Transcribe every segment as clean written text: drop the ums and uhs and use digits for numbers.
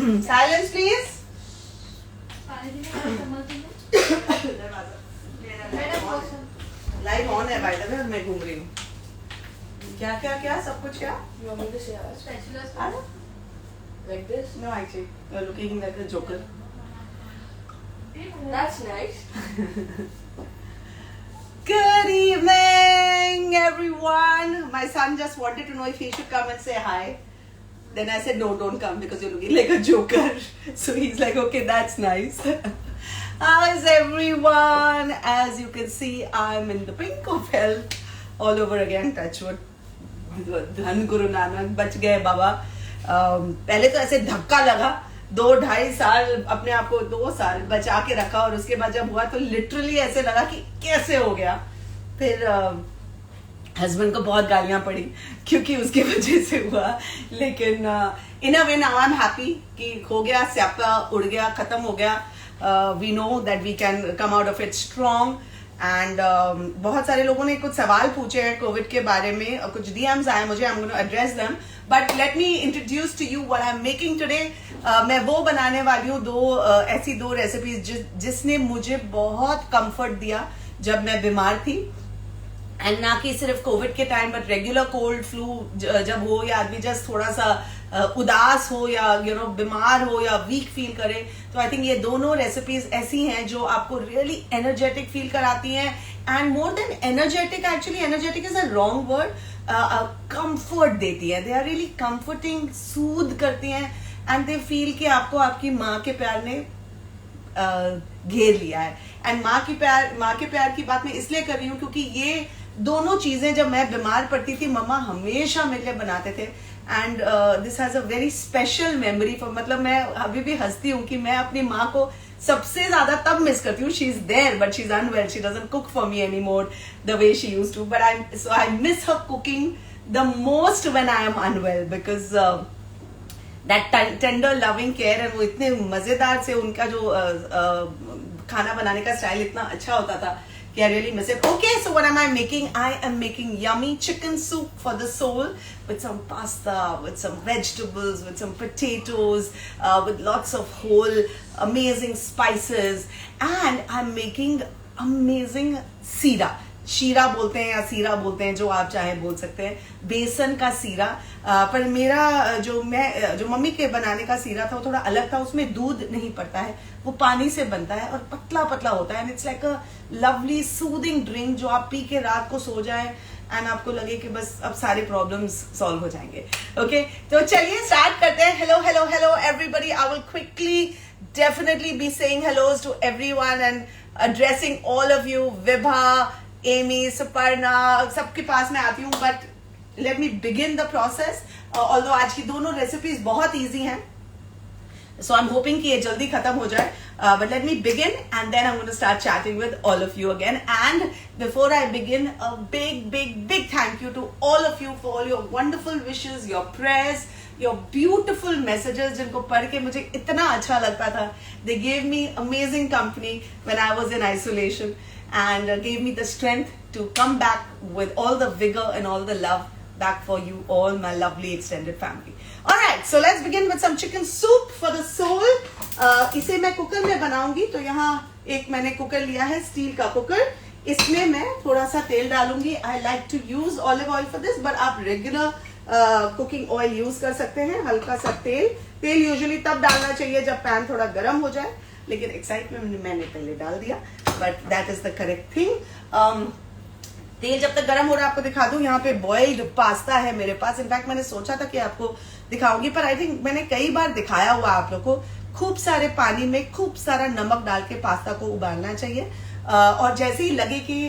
Silence, please. Light on है, by the way, मैं घूम रही हूँ। क्या क्या क्या सब कुछ क्या? You want me to say ours? Hello? Like this? No, actually, you're looking like a joker. That's nice. Good evening, everyone. My son just wanted to know if he should come and say hi. Then I said, no, don't come because you're looking like a joker. So he's like, okay, that's nice. How is everyone? As you can see, I'm in the pink of health all over again. Touch wood. धन गुरु नानक, बच गए बाबा। पहले तो ऐसे धक्का लगा, 2-2.5 साल अपने आप को 2 साल बचा के रखा, और उसके बाद जब हुआ तो लिटरली ऐसे लगा कि कैसे हो गया। फिर हस्बैंड को बहुत गालियां पड़ी क्योंकि उसकी वजह से हुआ, लेकिन in a way now I am happy कि हो गया, स्यापा उड़ गया, खत्म हो गया। We know that we can come out of it strong. And बहुत सारे लोगों ने कुछ सवाल पूछे हैं कोविड के बारे में, और कुछ डीएम्स आए मुझे, I am going to address them, but let me introduce to you what I am making today. मैं वो बनाने वाली हूँ ऐसी दो रेसिपीज जिसने मुझे बहुत कंफर्ट दिया जब मैं बीमार थी। एंड ना कि सिर्फ कोविड के time, but regular cold flu जब हो, या आदमी जस्ट थोड़ा सा उदास हो, या बीमार हो, या वीक फील करे, तो आई थिंक ये दोनों रेसिपीज ऐसी हैं जो आपको रियली एनर्जेटिक फील कराती हैं। And more than energetic, actually energetic is a wrong word, comfort देती है। दे आर रियली कंफर्टिंग, सूद करती हैं, एंड दे फील कि आपको आपकी माँ के प्यार ने घेर लिया है। एंड माँ के प्यार की बात मैं इसलिए कर रही हूँ क्योंकि ये दोनों चीजें जब मैं बीमार पड़ती थी, मम्मा हमेशा मेरे लिए बनाते थे। And this has a very special memory for, मतलब मैं अभी भी हंसती हूँ कि मैं अपनी माँ को सबसे ज्यादा तब मिस करती हूँ। She is there but she is unwell, she doesn't cook for me any more the way she used to, but I miss her cooking the most when I am unwell, because that tender loving care, and वो इतने मजेदार से उनका जो खाना बनाने का style इतना अच्छा होता था कि I really miss it. Okay, so what am I making? I am making yummy chicken soup for the soul with some pasta, with some vegetables, with some potatoes, with lots of whole amazing spices, and I'm making amazing सीरा। शीरा बोलते हैं या सीरा बोलते हैं, जो आप चाहे बोल सकते हैं, बेसन का सीरा। पर मेरा जो मम्मी के बनाने का सीरा था वो थोड़ा अलग था, उसमें दूध नहीं पड़ता है, वो पानी से बनता है और पतला पतला होता है, and it's like a lovely soothing drink जो आप पी के रात को सो जाए एंड आपको लगे कि बस अब सारे प्रॉब्लम्स सॉल्व हो जाएंगे। ओके, तो चलिए स्टार्ट करते हैं। Hello hello hello everybody, I will quickly definitely be saying hellos to everyone and addressing all of you. Vibha, Amy, Suparna, सबके पास मैं आती हूँ, but let me begin the process. Although आज की दोनों रेसिपीज बहुत इजी हैं, so I'm hoping कि ये जल्दी खत्म हो जाए, but let me begin and then I'm going to start chatting with all of you again. And before I begin, a big thank you to all of you for all your wonderful wishes, your prayers, your beautiful messages जिनको पढ़ के मुझे इतना अच्छा लगता था। They gave me amazing company when I was in isolation and gave me the strength to come back with all the vigor and all the love back for you all, my lovely extended family. Alright, so let's begin with some chicken soup for the soul. इसे मैं cooker में बनाऊंगी, तो यहाँ एक मैंने cooker लिया है, स्टील का कुकर। इसमें मैं थोड़ा सा तेल डालूंगी। I like to use olive oil for this, but आप रेगुलर कुकिंग ऑयल यूज कर सकते हैं। हल्का सा तेल यूजुअली तब डालना चाहिए जब पैन थोड़ा गर्म हो जाए, लेकिन एक्साइटमेंट में मैंने पहले डाल दिया, but that is the correct thing. तेल जब तक गर्म हो रहा है, आपको दिखा दूं, यहाँ पे बॉइल्ड पास्ता है मेरे पास। इनफैक्ट मैंने सोचा था कि आपको दिखाऊंगी, पर आई थिंक मैंने कई बार दिखाया हुआ आप लोग को। खूब सारे पानी में खूब सारा नमक डाल के पास्ता को उबालना चाहिए, और जैसे ही लगे कि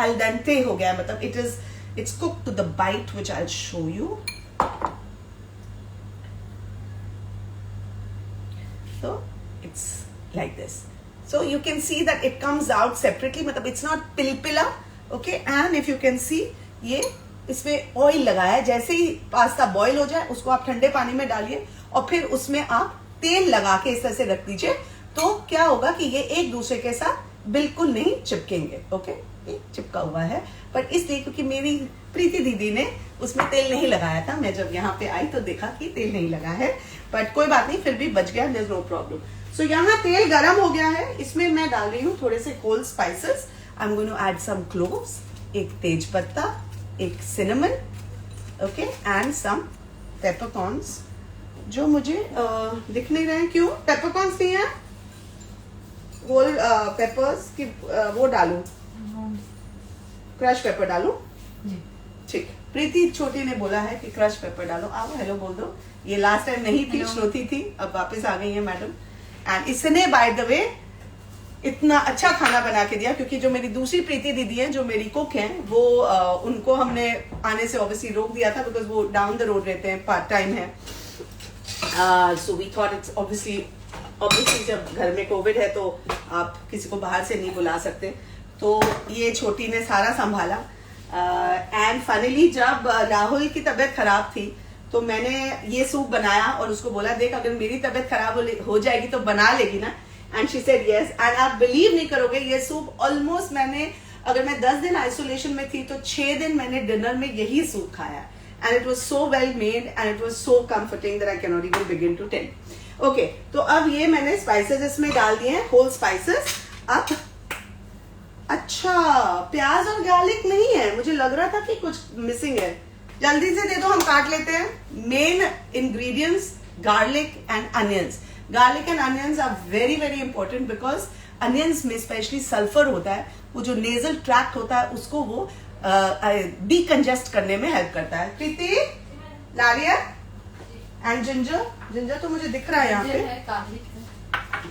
अल डेंटे हो गया, मतलब it's cook to the bite, which I will show you. So it's like this. So you can see that it comes out separately, मतलब it's not पिलपिला, okay? And if you can see, ये इसमें oil लगाया है। जैसे ही pasta boil हो जाए, उसको आप ठंडे पानी में डालिए और फिर उसमें आप तेल लगा के इस तरह से रख दीजिए, तो क्या होगा कि ये एक दूसरे के साथ बिल्कुल नहीं चिपकेंगे। ओके, ये चिपका हुआ है, बट इसलिए क्योंकि मेरी प्रीति दीदी ने उसमें तेल नहीं लगाया था, मैं जब यहाँ पे आई तो देखा कि तेल नहीं लगा है, बट कोई बात नहीं, फिर भी बच गया, देयर इज नो प्रॉब्लम। सो यहाँ तेल गरम हो गया है, इसमें मैं डाल रही हूँ थोड़े से whole spices. I am going to add some cloves, एक तेज पत्ता, एक cinnamon, okay, and some peppercorns, जो मुझे दिख नहीं रहे हैं। क्यों पेपरकॉर्न्स नहीं है? होल पेपर्स की वो डालूं, क्रश पेपर डालूं? ठीक, प्रीति छोटी ने बोला है कि क्रश पेपर डालो। आओ हेलो बोल दो, ये लास्ट टाइम नहीं थी, श्रुति थी, अब वापस आ गई है मैडम। एंड इसने बाय द वे इतना अच्छा खाना बना के दिया, क्योंकि जो मेरी दूसरी प्रीति दीदी है, जो मेरी कुक हैं, वो उनको हमने आने से ऑब्वियसली रोक दिया था, बिकॉज वो डाउन द रोड रहते हैं, पार्ट टाइम है। So we thought it's obviously जब घर में कोविड है तो आप किसी को बाहर से नहीं बुला सकते, तो ये छोटी ने सारा संभाला। एंड फाइनली जब राहुल की तबीयत खराब थी तो मैंने ये सूप बनाया और उसको बोला, देख अगर मेरी तबीयत खराब हो जाएगी तो बना लेगी ना? And she said yes. And आप बिलीव नहीं करोगे, ये सूप ऑलमोस्ट मैंने, अगर मैं 10 दिन आइसोलेशन में थी तो 6 दिन मैंने डिनर में यही सूप खाया, and it was so well made and it was so comforting that I can not even begin to tell. Okay, तो अब ये मैंने स्पाइसेस इसमें डाल दिए हैं, होल स्पाइसेस। अब अच्छा, प्याज और गार्लिक नहीं है, मुझे लग रहा था कि कुछ मिसिंग है। जल्दी से दे दो, हम काट लेते हैं। Main ingredients garlic and onions. Garlic and onions are very very important, because onions में स्पेशली सल्फर होता है, वो जो नेजल ट्रैक्ट होता है उसको वो डीकंजेस्ट करने में हेल्प करता है। प्रीति, नारियल एंड जिंजर। जिंजर तो मुझे दिख रहा है यहाँ पे,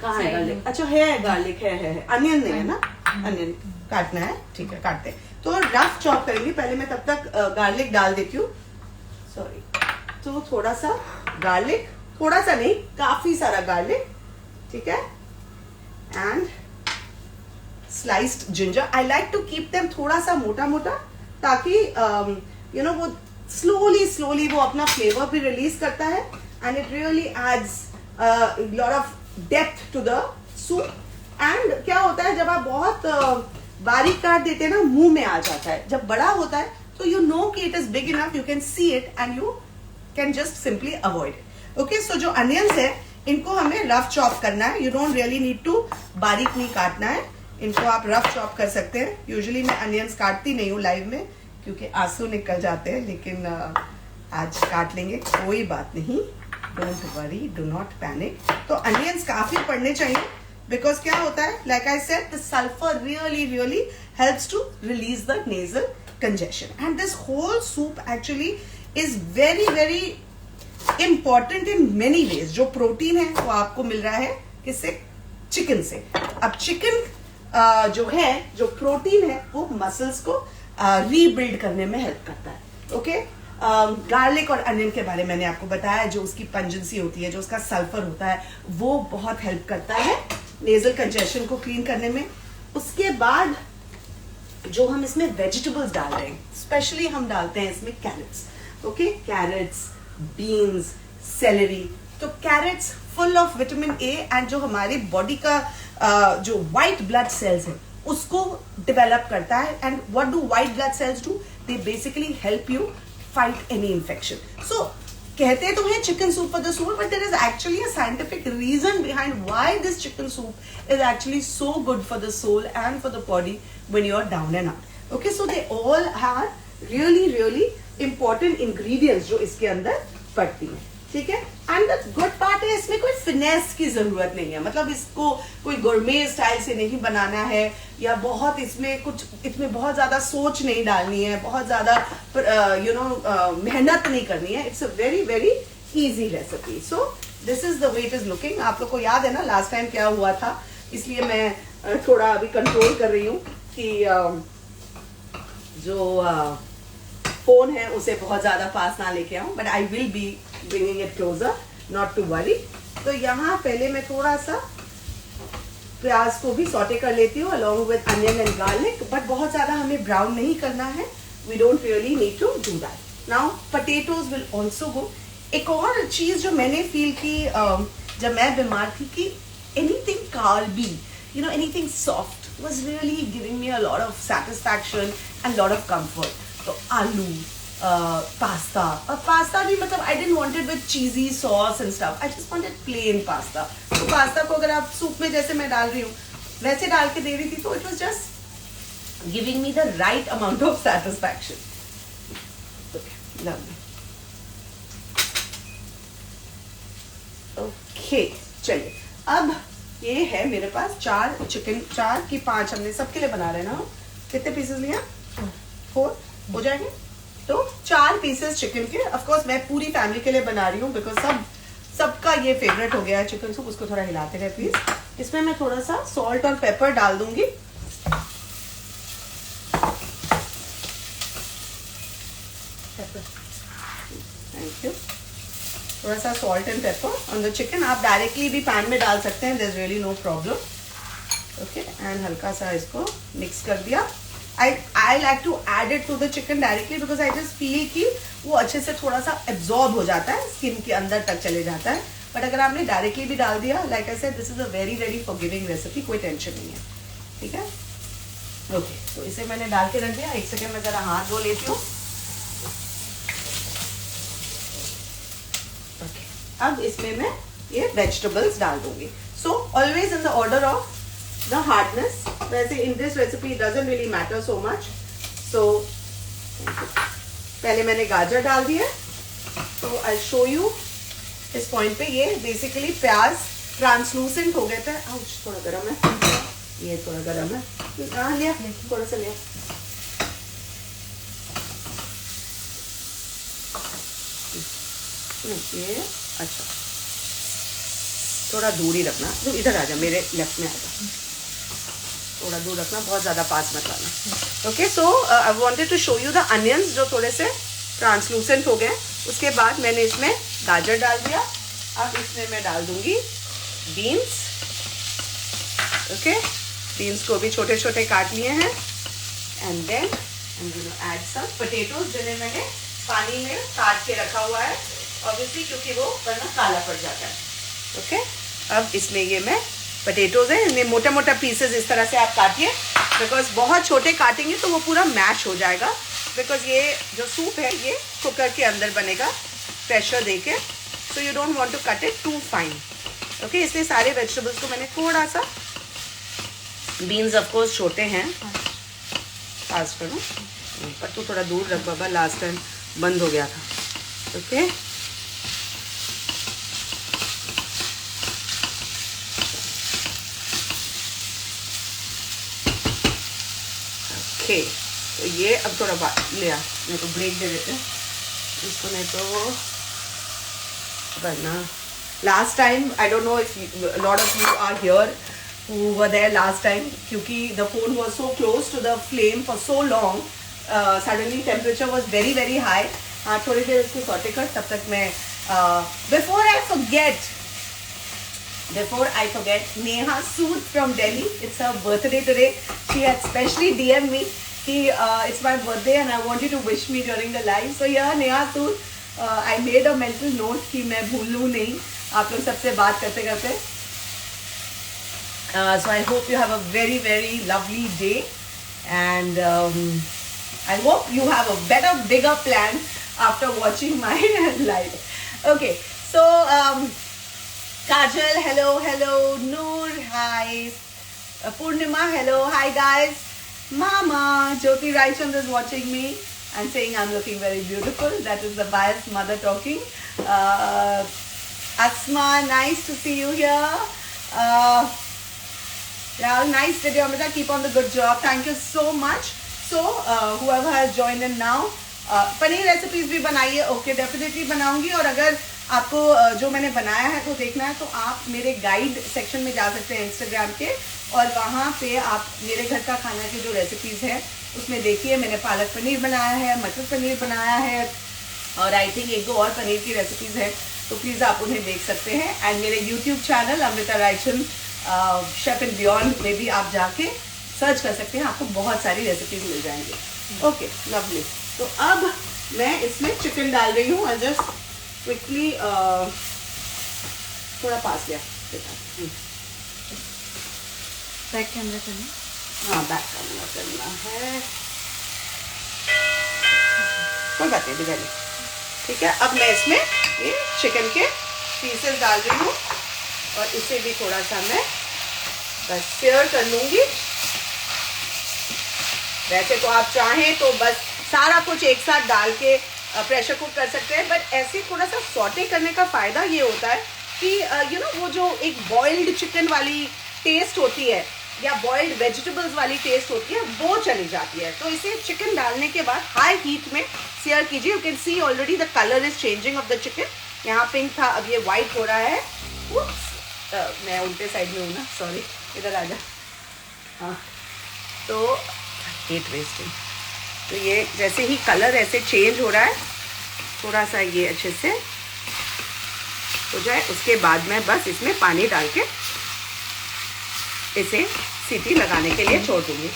कहाँ है गार्लिक? अच्छा है, गार्लिक है। अनियन नहीं है ना? अनियन काटना है, ठीक है काटते हैं। तो रफ चॉप करेंगे, पहले मैं तब तक गार्लिक डाल देती हूँ, सॉरी। तो थोड़ा सा गार्लिक, थोड़ा सा नहीं, काफी सारा गार्लिक, ठीक है। And sliced ginger. I like to keep them थोड़ा सा मोटा मोटा, ताकि यू नो वो स्लोली वो अपना फ्लेवर भी रिलीज करता है, and it really adds lot of depth to the soup. And क्या होता है, जब आप बहुत बारीक काट देते हैं ना, मुंह में आ जाता है। जब बड़ा होता है तो यू नो कि it is big enough, you can see it and you can just simply avoid it. Okay, so जो अनियंस है इनको हमें रफ चॉप करना है। You don't really need to बारीक नहीं काटना है, इनको आप रफ चॉप कर सकते हैं। यूजुअली मैं अनियंस काटती नहीं हूँ लाइव में, क्योंकि आंसू निकल जाते हैं, लेकिन आज काट लेंगे, कोई बात नहीं, don't worry, do not panic. तो अनियंस काफी पड़ने चाहिए, बिकॉज क्या होता है, like I said, the sulphur really helps to release the nasal congestion. And this whole soup actually is very very important in many ways. जो protein है वो आपको मिल रहा है किससे? चिकन से। अब चिकन जो है, जो प्रोटीन है, वो मसल्स को रीबिल्ड करने में हेल्प करता है। ओके, गार्लिक और अनियन के बारे में मैंने आपको बताया, जो उसकी पंजेंसी होती है, जो उसका सल्फर होता है, वो बहुत हेल्प करता है नेजल कंजेशन को क्लीन करने में। उसके बाद जो हम इसमें वेजिटेबल्स डाल रहे हैं, स्पेशली हम डालते हैं इसमें carrots. Okay, carrots, beans, celery. तो carrots full of vitamin A, and जो हमारी बॉडी का जो व्हाइट ब्लड सेल्स है उसको डेवलप करता है। And what do white blood cells do? They basically help you fight any infection. So कहते तो हैं chicken soup for the soul, but there is actually a scientific reason behind why this chicken soup is actually so good for the soul and for the body when you are down and out. Okay, so they all are really important ingredients जो इसके अंदर पड़ती हैं, ठीक है। And the good part है, इसमें कोई फिनेस की जरूरत नहीं है, मतलब इसको कोई गोurmet स्टाइल से नहीं बनाना है, या बहुत इसमें बहुत ज्यादा सोच नहीं डालनी है, बहुत ज्यादा मेहनत नहीं करनी है। It's a very very easy recipe. So this is the way it is looking. आप लोग को याद है ना लास्ट टाइम क्या हुआ था, इसलिए मैं थोड़ा अभी कंट्रोल कर रही हूँ कि जो फोन है उसे बहुत ज्यादा पास ना लेके आऊं, but I will be bringing it closer, not to worry. तो यहाँ पहले मैं थोड़ा सा प्याज को भी सॉटे कर लेती हूँ along with onion and garlic, but बहुत ज्यादा हमें ब्राउन नहीं करना है। We don't really need to do that. Now potatoes will also go. एक और चीज जो मैंने फील की जब मैं बीमार थी, कि anything Karbi, anything soft, was really giving me a lot of satisfaction and lot of comfort. तो आलू पास्ता, और पास्ता भी मतलब I didn't want it with cheesy sauce and stuff. I just wanted plain pasta. तो pasta को अगर आप soup में जैसे मैं डाल रही हूँ वैसे डाल के दे रही थी, तो it was just giving me the right amount of satisfaction. Okay, lovely. Okay, चलिए अब ये है मेरे पास 4 चिकन, 4 की 5 हमने सबके लिए बना रहे हैं ना. कितने पीसेस लिया? 4 हो जाएंगे. तो 4 पीसेस चिकन के. ऑफ कोर्स मैं पूरी फैमिली के लिए बना रही हूँ बिकॉज सबका ये फेवरेट हो गया है चिकन सूप. उसको थोड़ा हिलाते रहे प्लीज. इसमें मैं थोड़ा सा सॉल्ट और पेपर डाल दूंगी. Thank you. थोड़ा सा salt and pepper on the chicken. आप डायरेक्टली भी पैन में डाल सकते हैं, there is really no problem. Okay, and हल्का सा इसको मिक्स कर दिया. I like to add it to the chicken directly because I just feel कि वो अच्छे से थोड़ा सा absorb हो जाता है, स्किन के अंदर तक चले जाता है. बट अगर आपने डायरेक्टली भी डाल दिया, like I said, this is a very very forgiving recipe, कोई टेंशन नहीं है. ठीक है. ओके, तो इसे मैंने डाल के रख दिया. एक सेकेंड में जरा हाथ धो लेती हूँ. ओके, अब इसमें मैं ये वेजिटेबल्स डाल दूंगी. So always in the order of the hardness. वैसे in this recipe it doesn't really matter so much. So पहले मैंने गाजर डाल दिया. तो I'll show you इस पॉइंट पे. ये बेसिकली प्याज ट्रांसलूसेंट हो गए थे. थोड़ा गर्म है, ये थोड़ा गर्म है. हाँ लिया, थोड़ा सा लिया. ये अच्छा थोड़ा दूर ही रखना. तो इधर आ जा, मेरे लेफ्ट में आ जा. थोड़ा दूर रखना, बहुत ज़्यादा पास मत लाना. Okay, so I wanted to show you the onions जो थोड़े से ट्रांसलूसेंट हो गए. उसके बाद मैंने इसमें गाजर डाल दिया. अब इसमें मैं डाल दूंगी बीन्स. ओके, बीन्स को भी छोटे छोटे काट लिए हैं. And then I am going to add some potatoes जिन्हें मैंने पानी में काट के रखा हुआ है, ऑब्वियसली क्योंकि वो वरना काला पड़ जाता है. ओके, अब इसमें ये मैं पोटैटोज है, इन्हें मोटा मोटा पीसेस इस तरह से आप काटिए बिकॉज बहुत छोटे काटेंगे तो वो पूरा मैश हो जाएगा. बिकॉज ये जो सूप है ये कुकर के अंदर बनेगा प्रेशर देके. So you don't want to cut it too fine. Okay, इसलिए सारे वेजिटेबल्स को मैंने थोड़ा सा, बीन्स ऑफ कोर्स छोटे हैं, पास करो पर तू थोड़ा दूर रख बाबा, लास्ट टाइम बंद हो गया था. ओके, ओके, तो ये अब थोड़ा लिया, मेरे को ब्रेक दे देते हैं इसको, नहीं तो वरना last time I don't know if lot of you are here who were there last time, क्योंकि the phone was so close to the flame for so long, suddenly temperature was very very high. हाँ, थोड़ी देर इसको saute कर, तब तक मैं before I forget, Neha Sood from Delhi, it's her birthday today. She had specially DM me कि it's my birthday and I want you to wish me during the live. So yeah, Neha Sood, I made a mental note कि मैं भूलूँ नहीं आप लोग सबसे बात करते करते. So I hope you have a very very lovely day, and I hope you have a better, bigger plan after watching my live. Okay, so Kajal, hello, Noor, hi, Purnima, hello, hi guys, Mama, Jyoti Raichandra is watching me and saying I'm looking very beautiful. That is the biased mother talking. Asma, nice to see you here. Yeah, nice video, Amrita. Keep on the good job. Thank you so much. So, whoever has joined in now, paneer recipes भी बनाइए. Okay, definitely बनाऊंगी. और अगर आपको जो मैंने बनाया है तो देखना है तो आप मेरे गाइड सेक्शन में जा सकते हैं इंस्टाग्राम के, और वहाँ पे आप मेरे घर का खाना की जो रेसिपीज है उसमें देखिए. मैंने पालक पनीर बनाया है, मटर पनीर बनाया है, और आई थिंक 1-2 और पनीर की रेसिपीज है, तो प्लीज़ आप उन्हें देख सकते हैं. एंड मेरे YouTube channel Amrita Raichand chef and beyond में भी आप जाके सर्च कर सकते हैं, आपको बहुत सारी रेसिपीज मिल जाएंगी. Okay, lovely. तो अब मैं इसमें चिकन डाल रही हूँ. और जस्ट क्विकली थोड़ा पास लिया बैक कैमरा करना. हाँ बैक करना है, कोई बात नहीं बिगाड़ी। ठीक है, अब मैं इसमें ये चिकन के पीसेस डाल रही हूँ और इसे भी थोड़ा सा मैं बस स्टीयर कर लूंगी। वैसे तो आप चाहें तो बस सारा कुछ एक साथ डाल के प्रेशर कुक कर सकते हैं, बट ऐसे थोड़ा सा सॉटे करने का फ़ायदा ये होता है कि यू नो वो जो एक बॉइल्ड चिकन वाली टेस्ट होती है या बॉइल्ड वेजिटेबल्स वाली टेस्ट होती है वो चली जाती है। तो इसे चिकन डालने के बाद हाई हीट में सीयर कीजिए। You can C already the colour is changing of the chicken. यहाँ पिंक था, अब ये वाइट हो रहा है। मैं उल्टे साइड में हूँ ना, सॉरी, इधर आ जा। हाँ, तो हेट वेस्टिंग। तो ये जैसे ही कलर ऐसे चेंज हो रहा है, थोड़ा सा ये अच्छे से हो जाए, उसके बाद मैं बस इसमें पानी डाल के इसे सीटी लगाने के लिए छोड़ दूंगी।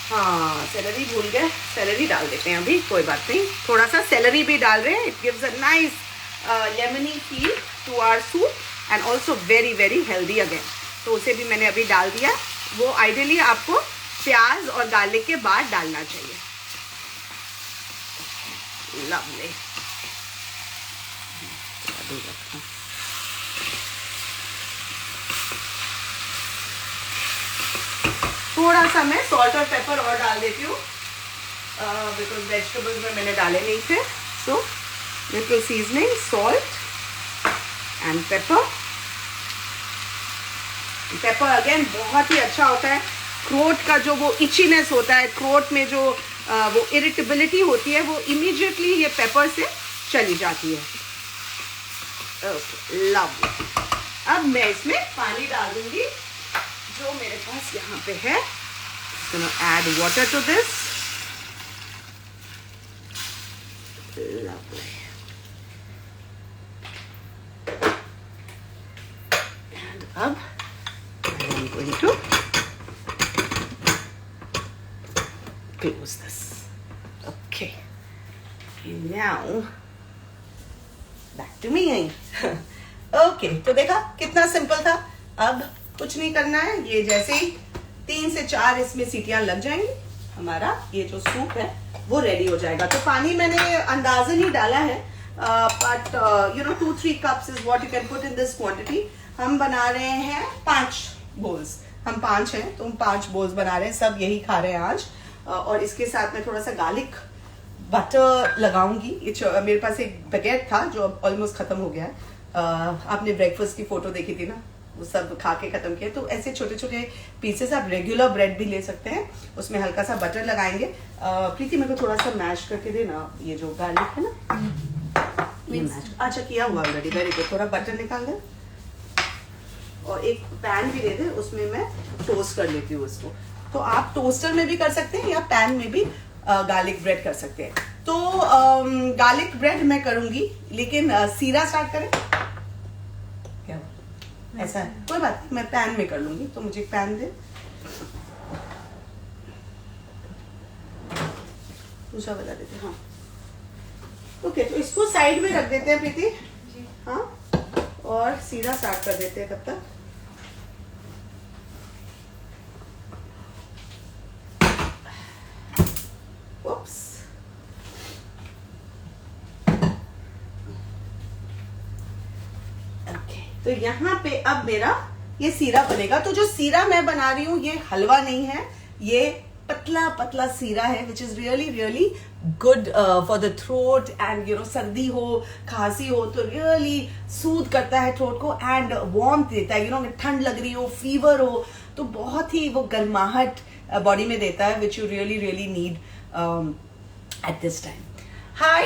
हाँ, सेलरी भूल गए, सेलरी डाल देते हैं अभी, कोई बात नहीं। थोड़ा सा सेलरी भी डाल रहे हैं, it gives a nice lemony feel to our soup and also very very healthy again. तो उसे भी मैंने अभी डाल दिया। वो आइडियली आपको प्याज और गार्लिक के बाद डालना चाहिए। लवली। थोड़ा सा मैं सॉल्ट और पेपर और डाल देती हूँ बिकॉज वेजिटेबल्स में मैंने डाले नहीं थे। So little seasoning, salt and paper. Paper again बहुत ही अच्छा होता है। थ्रोट का जो वो इचीनेस होता है, थ्रोट में जो वो इरिटेबिलिटी होती है, वो इमीडिएटली ये पेपर से चली जाती है। Okay, lovely. अब मैं इसमें पानी डाल दूंगी जो मेरे पास यहाँ पे है। Add water to this. Lovely. And अब I am going to close this. Okay. And now back to me. Okay, तो देखा कितना सिंपल था। अब कुछ नहीं करना है, ये जैसे ही 3 से 4 इसमें सीटियां लग जाएंगी, हमारा ये जो सूप है वो रेडी हो जाएगा। तो पानी मैंने अंदाजन ही डाला है, but you know 2-3 cups is what you can put in this quantity. हम बना रहे हैं 5 बोल्स, हम 5 हैं तो हम 5 बोल्स बना रहे हैं, सब यही खा रहे हैं आज। और इसके साथ में थोड़ा सा गार्लिक बटर लगाऊंगी। ये मेरे पास एक बैगेट था जो अब ऑलमोस्ट खत्म हो गया है। आपने ब्रेकफास्ट की फोटो देखी थी ना, वो सब खा के खत्म किया। तो ऐसे छोटे छोटे पीसेस, आप रेगुलर ब्रेड भी ले सकते हैं, उसमें हल्का सा बटर लगाएंगे। प्रीति मेरे को थोड़ा सा मैश करके देना, ये जो गार्लिक है ना, ये मैश। अच्छा किया हुआ ऑलरेडी, वेरी गुड। थोड़ा बटर निकाल दे और एक पैन भी दे दे, उसमें मैं टोस्ट कर लेती हूँ उसको। तो आप टोस्टर में भी कर सकते हैं या पैन में भी गार्लिक ब्रेड कर सकते हैं। तो गार्लिक ब्रेड मैं करूंगी, लेकिन सीरा स्टार्ट करें क्या? ऐसा है, कोई बात नहीं, मैं पैन में कर लूंगी। तो मुझे पैन दे, दूसरा वाला देते। हाँ ओके, तो इसको साइड में रख देते हैं प्रीति। हाँ, और सीधा स्टार्ट कर देते हैं तब तक। Oops. Okay. तो यहाँ पे अब मेरा ये सीरा बनेगा। तो जो सीरा मैं बना रही हूँ ये हलवा नहीं है, ये पतला पतला सीरा है, which is really really good for the throat and you know, सर्दी हो खांसी हो तो रियली सूद करता है थ्रोट को एंड वार्मथ देता है। यू नो, ठंड लग रही हो, फीवर हो, तो बहुत ही वो गर्माहट बॉडी में देता है, which you really really need at this time. Hi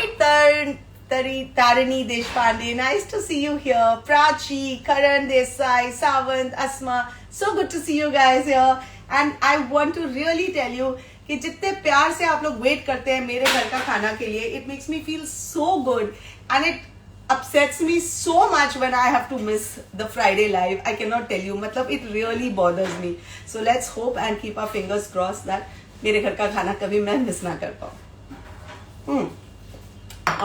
Tarini Deshpande, nice to see you here. Prachi, Karan Desai, Savant, Asma, so good to see you guys here. And I want to really tell you कि जितने प्यार से आप लोग wait करते हैं मेरे घर का खाना के लिए, it makes me feel so good and it upsets me so much when I have to miss the Friday live. I cannot tell you, मतलब it really bothers me. So let's hope and keep our fingers crossed that मेरे घर का खाना कभी मैं miss ना कर पाऊँ।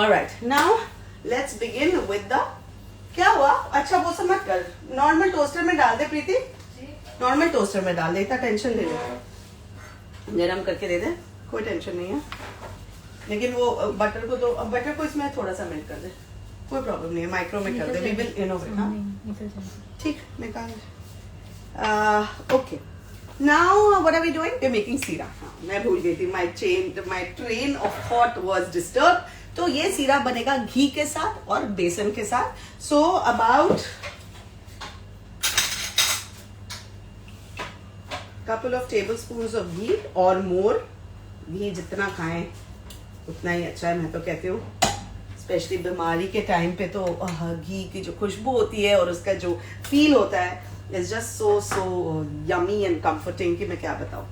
Alright, now let's begin with the, क्या हुआ? अच्छा वो सब मत कर, नॉर्मल टोस्टर में डाल दे प्रीति। नॉर्मल टोस्टर में डाल दे, इतना टेंशन ले ले, गरम करके दे दे, कोई टेंशन नहीं है। लेकिन वो बटर को तो, बटर को इसमें थोड़ा सा मेल्ट कर दे, कोई प्रॉब्लम नहीं है, माइक्रो में कर दे, वी विल इनोवेट। हाँ ठीक, निकाल। Okay, now what are we doing? We are making sheera. मैं भूल गई थी, my train of thought was disturb. तो ये सीरा बनेगा घी के साथ और बेसन के साथ। So about couple of tablespoons of ghee or more। घी जितना खाएं उतना ही अच्छा है, मैं तो कहती हूँ, स्पेशली बीमारी के टाइम पे तो घी की जो खुशबू होती है और उसका जो फील होता है is just so yummy and comforting कि मैं क्या बताऊँ।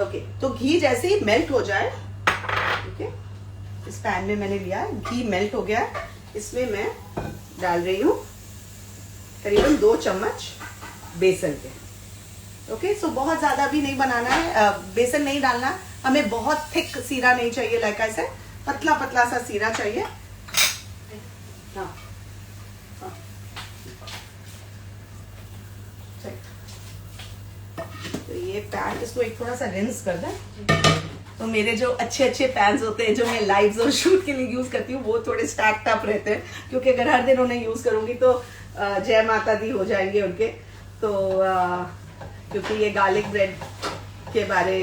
ओके, तो घी जैसे ही मेल्ट हो जाए, ओके, इस पैन में मैंने लिया है, घी मेल्ट हो गया है, इसमें मैं डाल रही हूँ करीबन 2 चम्मच बेसन के। ओके, सो बहुत ज्यादा भी नहीं बनाना है, बेसन नहीं डालना, हमें बहुत थिक सीरा नहीं चाहिए, लाइक ऐसे पतला पतला सा सीरा चाहिए। हाँ, हाँ। तो ये पैन, इसको एक थोड़ा सा रिंस कर दें। तो मेरे जो अच्छे पैन्स होते हैं जो मैं लाइव्स और शूट के लिए यूज करती हूँ वो थोड़े स्टैक्ड अप रहते हैं, क्योंकि अगर हर दिन उन्हें यूज करूंगी तो जय माता दी हो जाएंगे उनके। तो क्योंकि ये गार्लिक ब्रेड के बारे,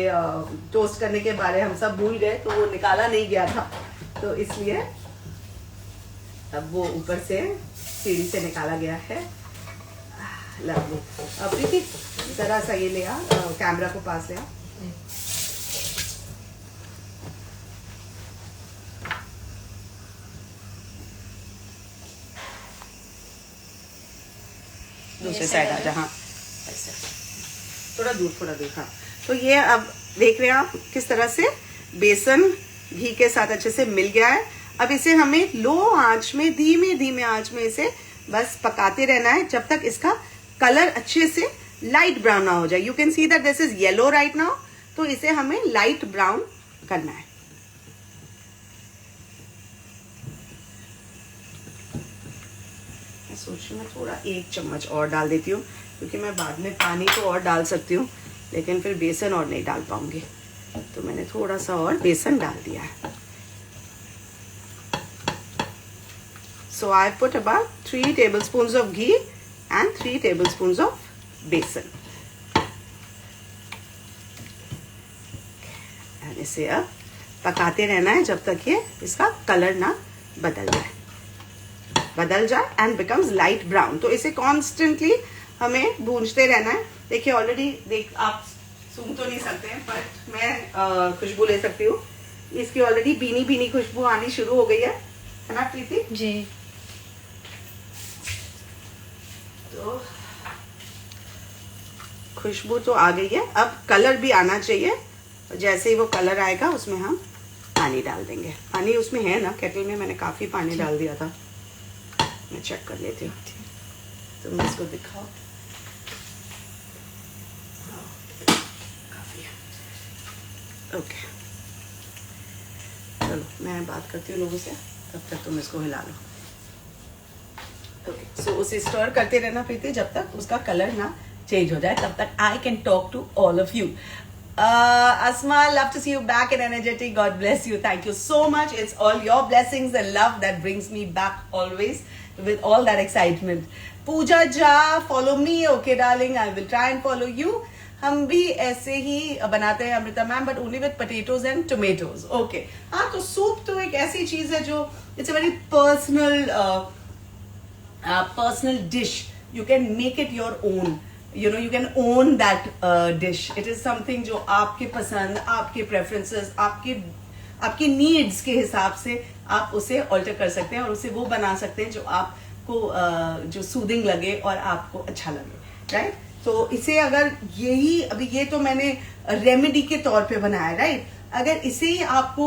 टोस्ट करने के बारे हम सब भूल गए, तो वो निकाला नहीं गया था, तो इसलिए अब वो ऊपर से सीढ़ी से निकाला गया है। लवली। अब प्रीति जरा सा ये ले आ, कैमरा को पास ले आ। दूसरे साइड आ जा। हाँ, ऐसे थोड़ा दूर। हाँ, तो ये अब देख रहे हैं आप किस तरह से बेसन घी के साथ अच्छे से मिल गया है। अब इसे हमें लो आंच में, धीमे आंच में इसे बस पकाते रहना है जब तक इसका कलर अच्छे से लाइट ब्राउन ना हो जाए। You can see that this is yellow right now, तो इसे हमें लाइट ब्राउन करना है। मैं सोच रही हूँ थोड़ा 1 चम्मच और डाल देती हूँ, क्योंकि मैं बाद में पानी तो और डाल सकती हूँ लेकिन फिर बेसन और नहीं डाल पाऊंगी, तो मैंने थोड़ा सा और बेसन डाल दिया है। So I put about 3 tablespoons of ghee and 3 tablespoons of besan. And इसे अब पकाते रहना है जब तक ये इसका कलर ना बदल जाए and becomes light brown। तो इसे constantly हमें भूनते रहना है। देखिए ऑलरेडी आप सूंघ तो नहीं सकते हैं, पर मैं खुशबू ले सकती हूँ। इसकी ऑलरेडी भीनी खुशबू आनी शुरू हो गई है ना प्रीति जी? तो खुशबू तो आ गई है, अब कलर भी आना चाहिए। जैसे ही वो कलर आएगा उसमें हम पानी डाल देंगे। पानी उसमें है ना केटल में, मैंने काफी पानी डाल दिया था, मैं चेक कर लेती हूँ। तुम इसको दिखाओ। काफी है, ओके। चलो मैं बात करती हूँ लोगों से, तब तक तुम इसको हिला लो। ओके, सो उसे स्टर करते रहना प्रीति जब तक उसका कलर ना चेंज हो जाए, तब तक I can talk to all of you. Asma, love to see you back and energetic. God bless you. Thank you so much. It's all your blessings and love that brings me back always with all that excitement. Pooja Ja, follow me, okay darling. I will try and follow you. हम भी ऐसे ही बनाते हैं Amrita ma'am, but only with potatoes and tomatoes. Okay, हाँ, तो soup तो एक ऐसी चीज है जो it's a very personal dish. You can make it your own, you know, you can own that dish. It is something जो आपके पसंद, आपके preferences, आपके needs के हिसाब से आप उसे alter कर सकते हैं और उसे वो बना सकते हैं जो आपको जो soothing लगे और आपको अच्छा लगे, right? तो इसे अगर यही, अभी ये तो मैंने रेमेडी के तौर पे बनाया, राइट? अगर इसे आपको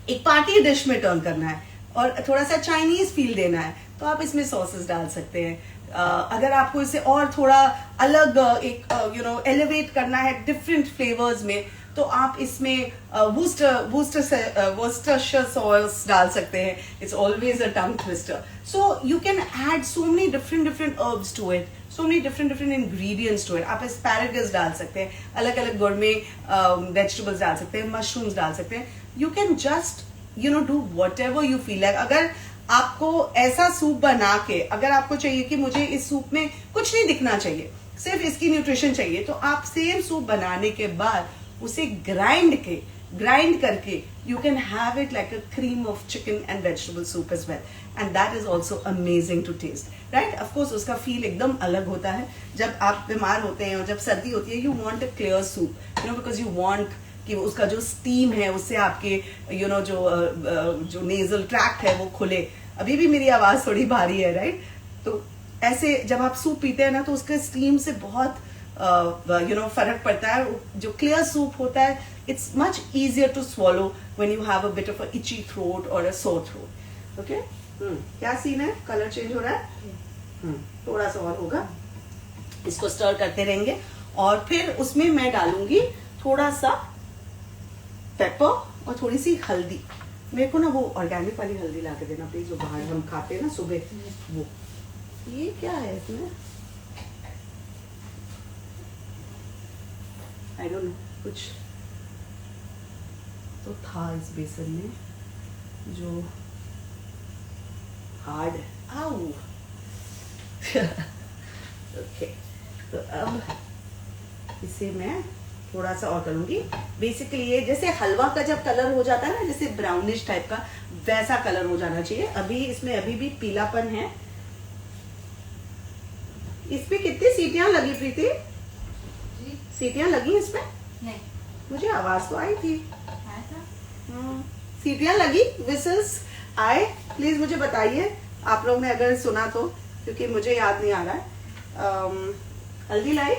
एक पार्टी डिश में टर्न करना है और थोड़ा सा चाइनीज फील देना है, तो आप इसमें सॉसेस डाल सकते हैं। अगर आपको इसे और थोड़ा अलग एक एलिवेट करना है डिफरेंट फ्लेवर्स में, तो आप इसमें वुस्टरशायर सॉस डाल सकते हैं. It's always a tongue twister. So you can add so many different herbs to it, so many different ingredients to it. आप asparagus डाल सकते हैं, अलग अलग गोरमे vegetables डाल सकते हैं, mushrooms डाल सकते हैं. You can just do whatever you feel like. अगर आपको ऐसा सूप बना के, अगर आपको चाहिए कि मुझे इस सूप में कुछ नहीं दिखना चाहिए, सिर्फ इसकी न्यूट्रिशन चाहिए, तो आप सेम सूप बनाने के बाद उसे ग्राइंड करके you can have it like a cream of chicken and vegetable soup as well, and that is also amazing to taste, right? Of course उसका फील एकदम अलग होता है. जब आप बीमार होते हैं और जब सर्दी होती है, you want a clear soup, because you want कि उसका जो स्टीम है उससे आपके जो नेजल ट्रैक्ट है वो खुले. अभी भी मेरी आवाज थोड़ी भारी है, राइट? तो ऐसे जब आप सूप पीते हैं ना, तो उसके स्टीम से बहुत फर्क पड़ता है. जो क्लियर सूप होता है, it's much easier to swallow when you have a bit of a itchy throat or a sore throat. Okay? क्या सीन है? कलर चेंज हो रहा है. थोड़ा सा और होगा. इसको स्टर करते रहेंगे और फिर उसमें मैं डालूंगी थोड़ा सा पेपर और थोड़ी सी हल्दी. मेरे को ना वो ऑर्गेनिक वाली हल्दी ला के देना प्लीज, जो बाहर हम खाते हैं ना सुबह. वो ये क्या है इसमें? आई डोंट नो, कुछ तो था इस बेसन में जो हार्ड है. आओ. ओके, तो अब इसे मैं थोड़ा सा और करूंगी. बेसिकली ये जैसे हलवा का जब कलर हो जाता है ना, जैसे ब्राउनिश टाइप का, वैसा कलर हो जाना चाहिए. अभी इसमें अभी भी पीलापन है. इसमें कितनी सीटियां लगी प्रीति? सीटियां लगी इसमें? नहीं, मुझे आवाज तो आई थी. सीटियां लगी, विसल्स आए? प्लीज मुझे बताइए आप लोग ने अगर सुना तो, क्योंकि मुझे याद नहीं आ रहा है. हल्दी लाई.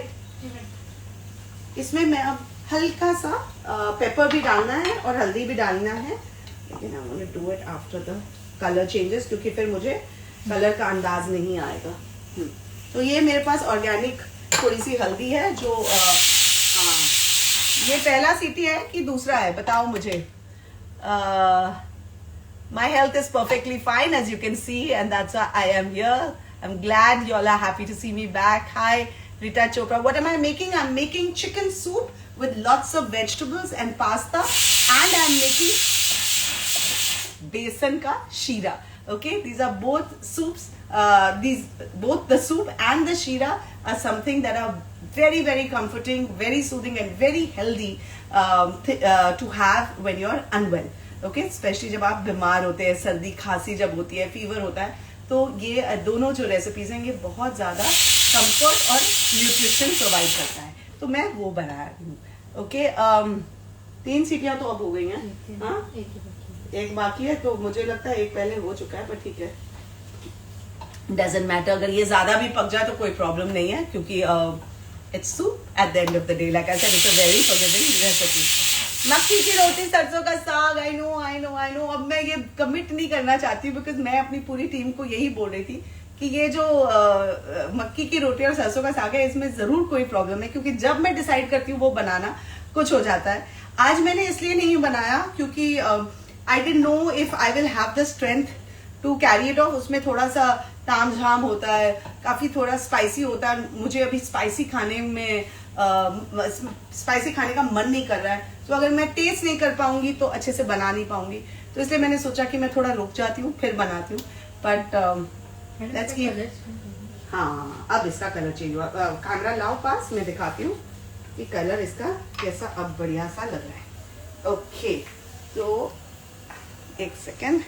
इसमें मैं अब हल्का सा पेपर भी डालना है और हल्दी भी डालना है, लेकिन I want to do it after the colour changes, क्योंकि फिर मुझे कलर का अंदाज नहीं आएगा. तो ये मेरे पास ऑर्गेनिक थोड़ी सी हल्दी है जो ये पहला सीटी है कि दूसरा है, बताओ मुझे. My health is perfectly fine, as you can see, and that's why I am here. I'm glad you all are happy to see me back. Hi, Rita Chopra. What am I making? I'm making chicken soup with lots of vegetables and pasta, and I'm making besan ka sheera. Okay, these are both soups. Both the soup and the sheera are something that are very, very comforting, very soothing, and very healthy to have when you're unwell. Okay, specially जब आप बीमार होते हैं, सर्दी खांसी जब होती है, फीवर होता है, तो ये दोनों जो रेसिपीज हैं ये बहुत ज़्यादा कंफर्ट और न्यूट्रिशन प्रोवाइड करता है. तो मैं वो बना रही हूँ. ओके, 3 सीटियाँ तो अब हो गई हैं. हाँ, एक बाकी है, तो मुझे लगता है एक पहले हो चुका है, पर ठीक है, डजंट मैटर. अगर ये ज़्यादा भी पक जाए तो कोई प्रॉब्लम नहीं है, क्योंकि it's soup at the end of the day. Like I said, it's a very forgiving recipe. मक्की की रोटी, सरसों का साग. I know. अब मैं ये कमिट नहीं करना चाहती, बिकॉज मैं अपनी पूरी टीम को यही बोल रही थी कि ये जो मक्की की रोटी और सरसों का साग है, इसमें जरूर कोई प्रॉब्लम है, क्योंकि जब मैं डिसाइड करती हूँ वो बनाना, कुछ हो जाता है. आज मैंने इसलिए नहीं बनाया क्योंकि I didn't know if I will have the strength to carry it off. उसमें थोड़ा सा ताम झाम होता है, काफी थोड़ा स्पाइसी होता है. मुझे अभी स्पाइसी खाने का मन नहीं कर रहा है. तो अगर मैं टेस्ट नहीं कर पाऊंगी तो अच्छे से बना नहीं पाऊंगी. तो इसलिए मैंने सोचा कि मैं थोड़ा रुक जाती हूँ, फिर बनाती हूँ. But let's keep. हाँ, अब इसका कलर चेंज हुआ. कैमरा लाओ पास, मैं दिखाती हूँ कि कलर इसका कैसा अब बढ़िया सा लग रहा है. ओके, तो एक सेकेंड.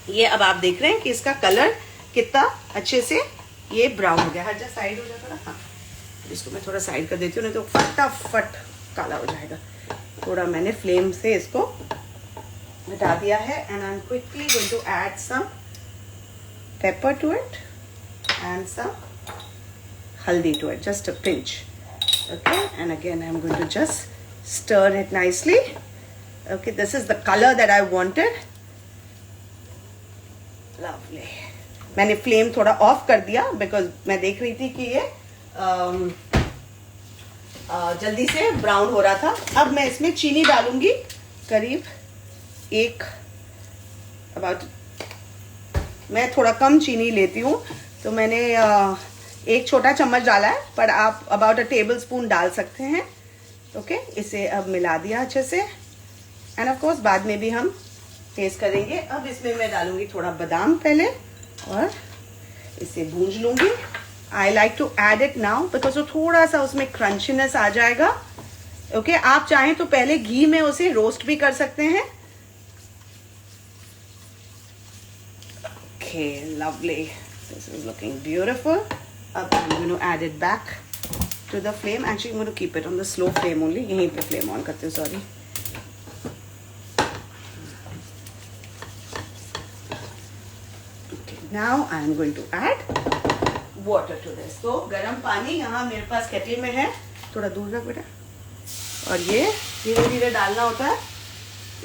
ये अब आप देख रहे हैं कि इसका कलर कितना अच्छे से ये ब्राउन हो गया. हर जगह साइड हो जाता है. हाँ, इसको मैं थोड़ा साइड कर देती हूँ, नहीं तो फटाफट काला हो जाएगा. थोड़ा मैंने फ्लेम से इसको हटा दिया है. And I am quickly going to add some pepper to it and some haldi to it, just a pinch. Okay, and again I'm going to just stir it nicely. Okay, this is the color that I wanted. Lovely. मैंने flame थोड़ा of कर दिया because मैं देख रही थी कि ये जल्दी से ब्राउन हो रहा था। अब मैं इसमें चीनी डालूंगी, करीब एक, अबाउट, मैं थोड़ा कम चीनी लेती हूँ तो मैंने एक छोटा चम्मच डाला है, पर आप अबाउट 1 टेबल स्पून डाल सकते हैं। ओके, इसे अब मिला दिया अच्छे से, एंड ऑफ कोर्स बाद में भी हम टेस्ट करेंगे। अब इसमें मैं डालूंगी थोड़ा बादाम पहले और इसे भूंज लूंगी। I like to add it now because वो थोड़ा सा उसमें क्रंचीनेस आ जाएगा। ओके, आप चाहें तो पहले घी में उसे रोस्ट भी कर सकते हैं। Okay, lovely, this is looking beautiful. अब I am going to add it back to the flame. Actually, I'm going to keep it on the slow flame only. यहीं पे flame on करते हैं, sorry. Okay, now I'm going to add water to this. तो गर्म पानी यहाँ मेरे पास kettle में है, थोड़ा दूर रख बेटा, और ये धीरे धीरे डालना होता है।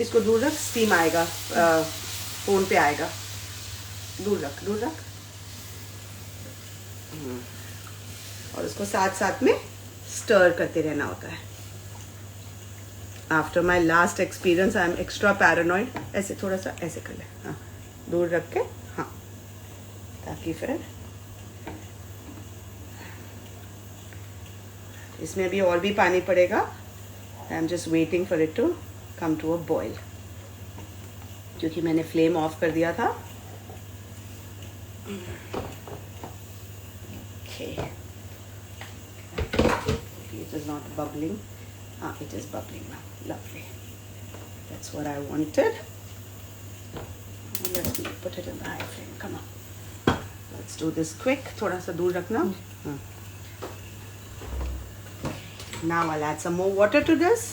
इसको दूर रख, स्टीम आएगा, फोन पे आएगा, दूर रख, दूर रख। और उसको साथ साथ में स्टर करते रहना होता है। After my last experience I am extra paranoid. ऐसे थोड़ा सा ऐसे कर ले, हाँ, दूर रख के, हाँ, ताकि फिर इसमें भी और भी पानी पड़ेगा। I am just waiting for it to come to a boil, क्योंकि मैंने फ्लेम ऑफ कर दिया था। Okay, it is not bubbling. It is bubbling now. Lovely. That's what I wanted. Let's put it in the high flame. Come on. Let's do this quick. थोड़ा सा दूर रखना. Now I'll add some more water to this.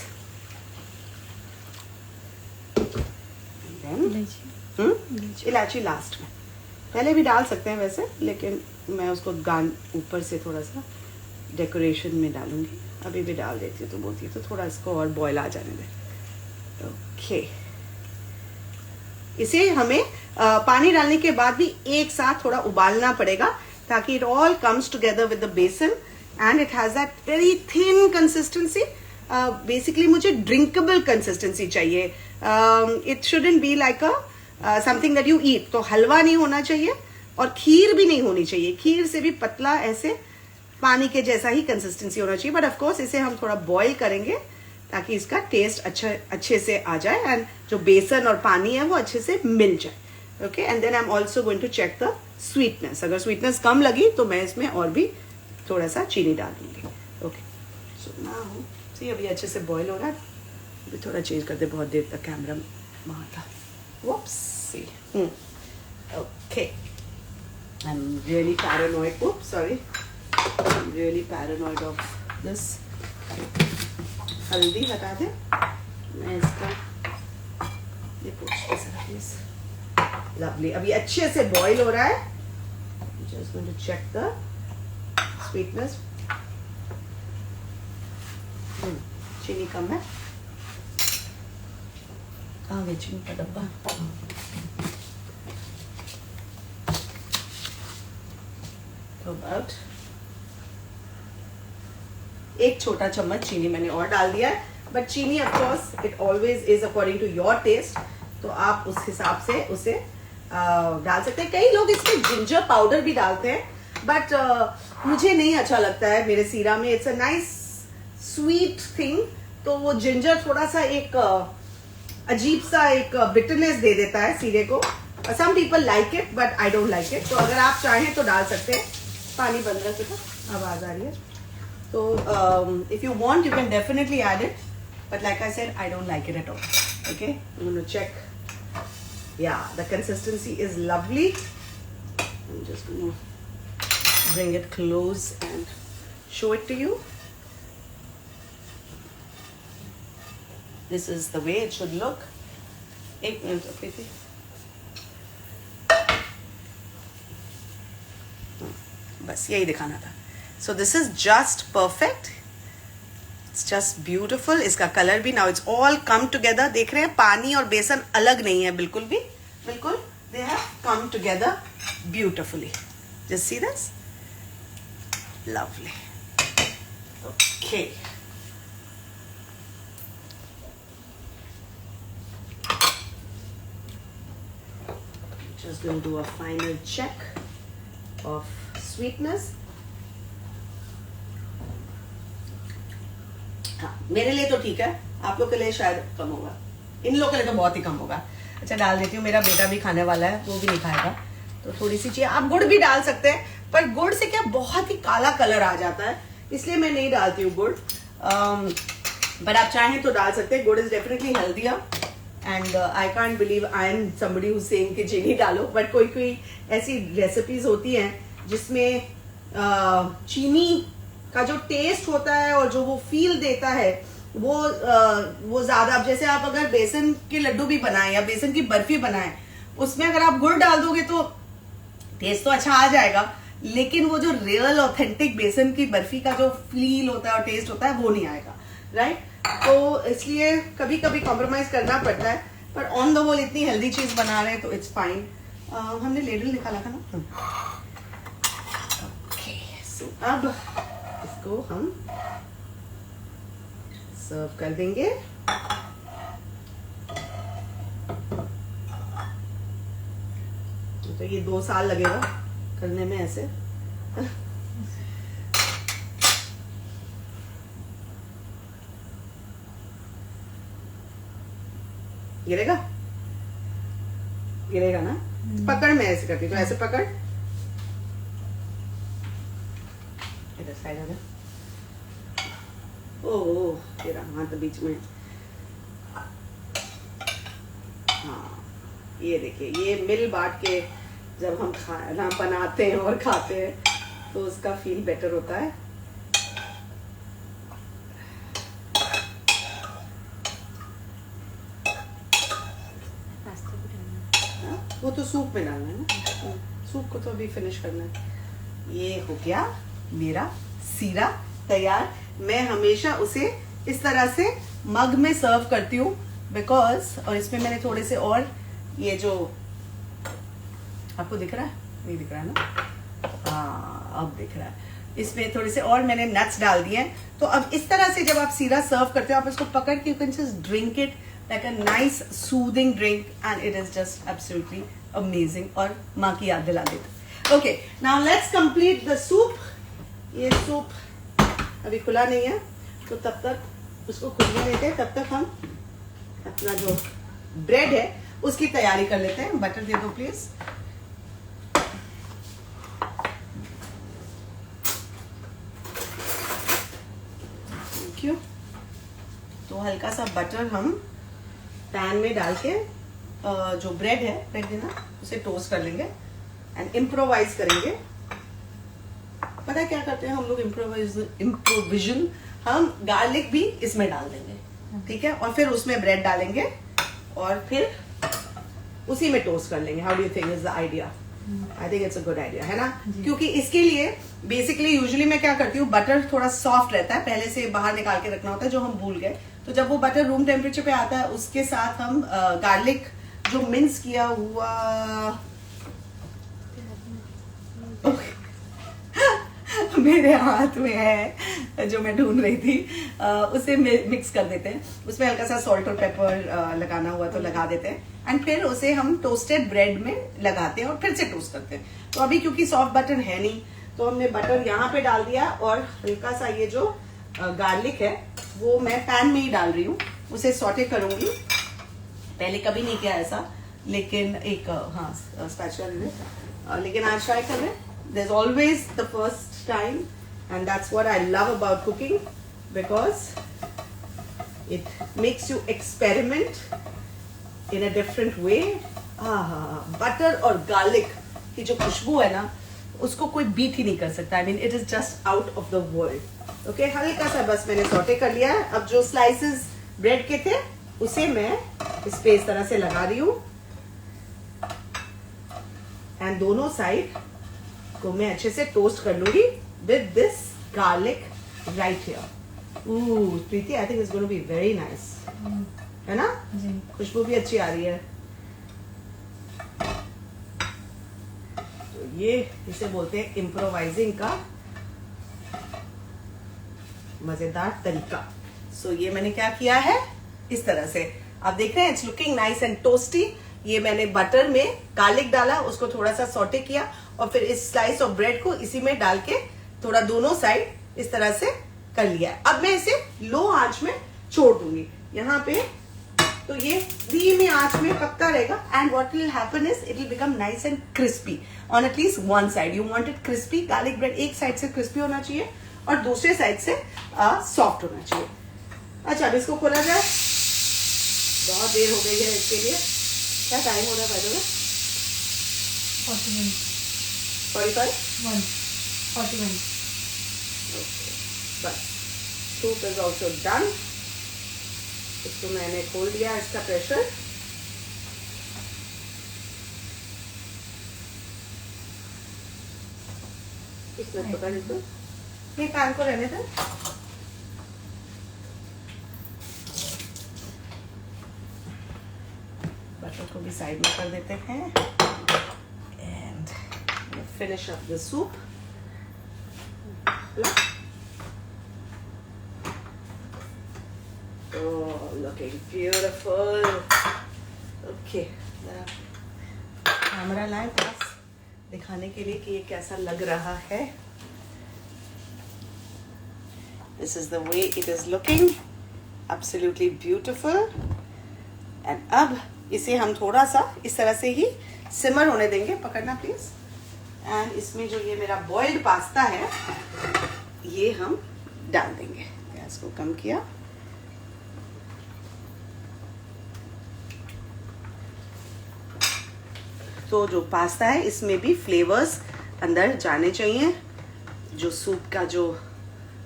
And then इलायची last में, पहले भी डाल सकते हैं वैसे, लेकिन मैं उसको गान ऊपर से थोड़ा सा डेकोरेशन में डालूंगी। अभी भी डाल देती हूँ तो बोलती है, तो थोड़ा इसको और बॉयल आ जाने दे। ओके, इसे हमें पानी डालने के बाद भी एक साथ थोड़ा उबालना पड़ेगा, ताकि it all comes together with the besan and it has that very thin consistency. Basically मुझे ड्रिंकेबल कंसिस्टेंसी चाहिए। It shouldn't be like a something that you eat. तो हलवा नहीं होना चाहिए और खीर भी नहीं होनी चाहिए। खीर से भी पतला, ऐसे पानी के जैसा ही कंसिस्टेंसी होना चाहिए। बट ऑफ कोर्स इसे हम थोड़ा बॉईल करेंगे ताकि इसका टेस्ट अच्छे से आ जाए एंड जो बेसन और पानी है वो अच्छे से मिल जाए। Okay, and then I am also going to check the sweetness. अगर स्वीटनेस कम लगी तो मैं इसमें और भी थोड़ा सा चीनी डाल दूंगी। ओके, सो नाउ सी, अभी अच्छे से बॉईल हो रहा है। अभी थोड़ा चेंज कर दे, बहुत देर तक कैमरा वहाँ था। Whoops, see, okay, I am really paranoid. oops, sorry, I'm really paranoid of this. हल्दी हटा दे, मैं इसका ये पोंछ प्लीज। लवली, अभी अच्छे से बॉईल हो रहा है। Just going to check the sweetness. चीनी कम है, कहाँ गया चीनी का डब्बा? About एक छोटा चम्मच चीनी मैंने और डाल दिया है। But chini of course it always is according to your taste, तो आप उस हिसाब से उसे डाल सकते हैं। कई लोग इसमें जिंजर पाउडर भी डालते हैं, बट मुझे नहीं अच्छा लगता है मेरे सीरा में। It's a nice sweet thing, तो वो जिंजर थोड़ा सा एक अजीब सा एक बिटरनेस दे देता है सीरे को। Some people like it but I don't like it. तो अगर आप चाहें तो डाल सकते हैं। पानी बंद रख दो, आवाज आ रही है। So if you want, you can definitely add it, but like I said, I don't like it at all. Okay, I'm going to check. Yeah, the consistency is lovely. I'm just going to bring it close and show it to you. This is the way it should look. 1 minute, okay. बस यही दिखाना था। So this is just perfect. It's just beautiful. इसका colour भी, now it's all come together. देख रहे हैं, पानी और बेसन अलग नहीं है बिल्कुल भी, बिल्कुल। They have come together beautifully. Just see this. Lovely. Okay. just going to do a final check of sweetness. हाँ, मेरे लिए तो ठीक है, आप लोग के लिए शायद कम होगा, इन लोग के लिए तो बहुत ही कम होगा। अच्छा डाल देती हूँ, मेरा बेटा भी खाने वाला है, वो भी नहीं खाएगा तो थोड़ी सी चाहिए। आप गुड़ भी डाल सकते हैं, पर गुड़ से क्या बहुत ही काला कलर आ जाता है, इसलिए मैं नहीं डालती हूँ गुड़। बट आप चाहें तो डाल सकते हैं। गुड़ is definitely healthier and I can't believe I am somebody who saying कि चीनी डालो, बट कोई कोई ऐसी रेसिपीज होती हैं जिसमें चीनी का जो टेस्ट होता है और जो वो फील देता है वो ज्यादा। अब जैसे आप अगर बेसन के लड्डू भी बनाएं या बेसन की बर्फी बनाएं, उसमें अगर आप गुड़ डाल दोगे तो टेस्ट तो अच्छा आ जाएगा, लेकिन वो जो रियल ऑथेंटिक बेसन की बर्फी का जो फील होता है और टेस्ट होता है वो नहीं आएगा, राइट। तो इसलिए कभी कभी कॉम्प्रोमाइज करना पड़ता है, पर ऑन द होल इतनी हेल्दी चीज बना रहे हैं तो इट्स फाइन। हमने लेडल निकाला था ना। ओके, सो अब इसको हम सर्व कर देंगे। तो ये 2 साल लगेगा करने में ऐसे। गिरेगा गिरेगा ना। पकड़ में ऐसे करती, तो ऐसे पकड़, इधर साइड आ। ओह तेरा हाथ बीच में। हाँ ये देखिए, ये मिल बांट के जब हम खाना बनाते हैं और खाते हैं तो उसका फील बेटर होता है। वो तो सूप में डालना है ना, सूप को तो अभी फिनिश करना है। ये हो गया मेरा सीरा तैयार। मैं हमेशा उसे इस तरह से मग में सर्व करती हूँ बिकॉज, और इसमें मैंने थोड़े से और ये जो आपको दिख रहा है, नहीं दिख रहा है ना, हाँ अब दिख रहा है, इसमें थोड़े से और मैंने नट्स डाल दिए हैं। तो अब इस तरह से जब आप सीरा सर्व करते हो, आप इसको पकड़ के you can just drink it like a nice soothing drink and it is just absolutely amazing और माँ की याद दिला देता। Okay, now let's complete the soup। ये सूप अभी खुला नहीं है तो तब तक उसको खुलने देते हैं, तब तक हम अपना जो ब्रेड है उसकी तैयारी कर लेते हैं। बटर दे दो प्लीज। Thank you. तो हल्का सा बटर हम पैन में डाल के जो ब्रेड है, ब्रेड देना, उसे टोस्ट कर लेंगे एंड इम्प्रोवाइज करेंगे। पता है क्या करते हैं हम लोग, इम्प्रोविजन, हम गार्लिक भी इसमें डाल देंगे, ठीक है, और फिर उसमें ब्रेड डालेंगे और फिर उसी में टोस्ट कर लेंगे। How do you think is the idea? I think it's a good idea, है ना। क्योंकि इसके लिए बेसिकली यूजुअली मैं क्या करती हूँ, बटर थोड़ा सॉफ्ट रहता है, पहले से बाहर निकाल के रखना होता है जो हम भूल गए। तो जब वो बटर रूम टेम्परेचर पे आता है उसके साथ हम गार्लिक जो मिन्स किया हुआ मेरे हाथ में है जो मैं ढूंढ रही थी, उसे मिक्स कर देते हैं। उसमें हल्का सा सॉल्ट और पेपर लगाना हुआ तो लगा देते हैं एंड फिर उसे हम टोस्टेड ब्रेड में लगाते हैं और फिर से टोस्ट करते हैं। तो अभी क्योंकि सॉफ्ट बटर है नहीं तो हमने बटर यहाँ पे डाल दिया और हल्का सा ये जो गार्लिक है वो मैं पैन में ही डाल रही हूँ, उसे सॉटे करूंगी। पहले कभी नहीं किया ऐसा, लेकिन एक हाँ स्पैचुला ले लें, लेकिन आज ट्राई कर रहे हैं। There's always the first time and that's what I love about cooking because it makes you experiment in a different way। Butter और गार्लिक की जो खुशबू है ना उसको कोई बीट ही नहीं कर सकता। I mean it is just out of the world। Okay, हल्का सा बस मैंने सॉटे कर लिया है। अब जो स्लाइसेस ब्रेड के थे उसे मैं इस पे इस तरह से लगा रही हूँ एंड दोनों साइड को मैं अच्छे से टोस्ट कर लूंगी with this garlic right here. Preeti, I think it's gonna be very nice, है ना जी? खुशबू भी अच्छी आ रही है। तो ये इसे बोलते हैं इम्प्रोवाइजिंग का मजेदार तरीका। सो ये मैंने क्या किया है, इस तरह से आप देख रहे हैं, it's looking nice and toasty. ये मैंने बटर में गार्लिक डाला, उसको थोड़ा सा सॉटे किया और फिर इस स्लाइस ऑफ ब्रेड को इसी में डाल के थोड़ा दोनों साइड इस तरह से कर लिया है। अब मैं इसे लो आंच में छोड़ दूंगी यहाँ पे, तो ये धीमी आंच में पकता रहेगा। And what will happen is it will become nice and crispy on at least one side. You want it crispy, garlic bread एक साइड से क्रिस्पी होना चाहिए और दूसरे साइड से सॉफ्ट होना चाहिए। अच्छा, अब इसको खोला जाए। बहुत देर हो गई है इसके लिए। क्या टाइम हो रहा है भाई? 41. बस सूप इज ऑल्सो डन। इसको मैंने खोल दिया इसका प्रेशर। इसमें पकड़ दो, ये पैन को रहने दो। बटर को भी साइड में कर देते हैं and finish up the soup. Oh, looking beautiful. Okay, camera लाए पास दिखाने के लिए कि ये कैसा लग रहा है। This is the way it is looking, absolutely beautiful. And अब इसे हम थोड़ा सा इस तरह से ही सिमर होने देंगे। पकड़ना प्लीज। एंड इसमें जो ये मेरा बॉइल्ड पास्ता है ये हम डाल देंगे। गैस को कम किया। तो जो पास्ता है इसमें भी फ्लेवर्स अंदर जाने चाहिए, जो सूप का जो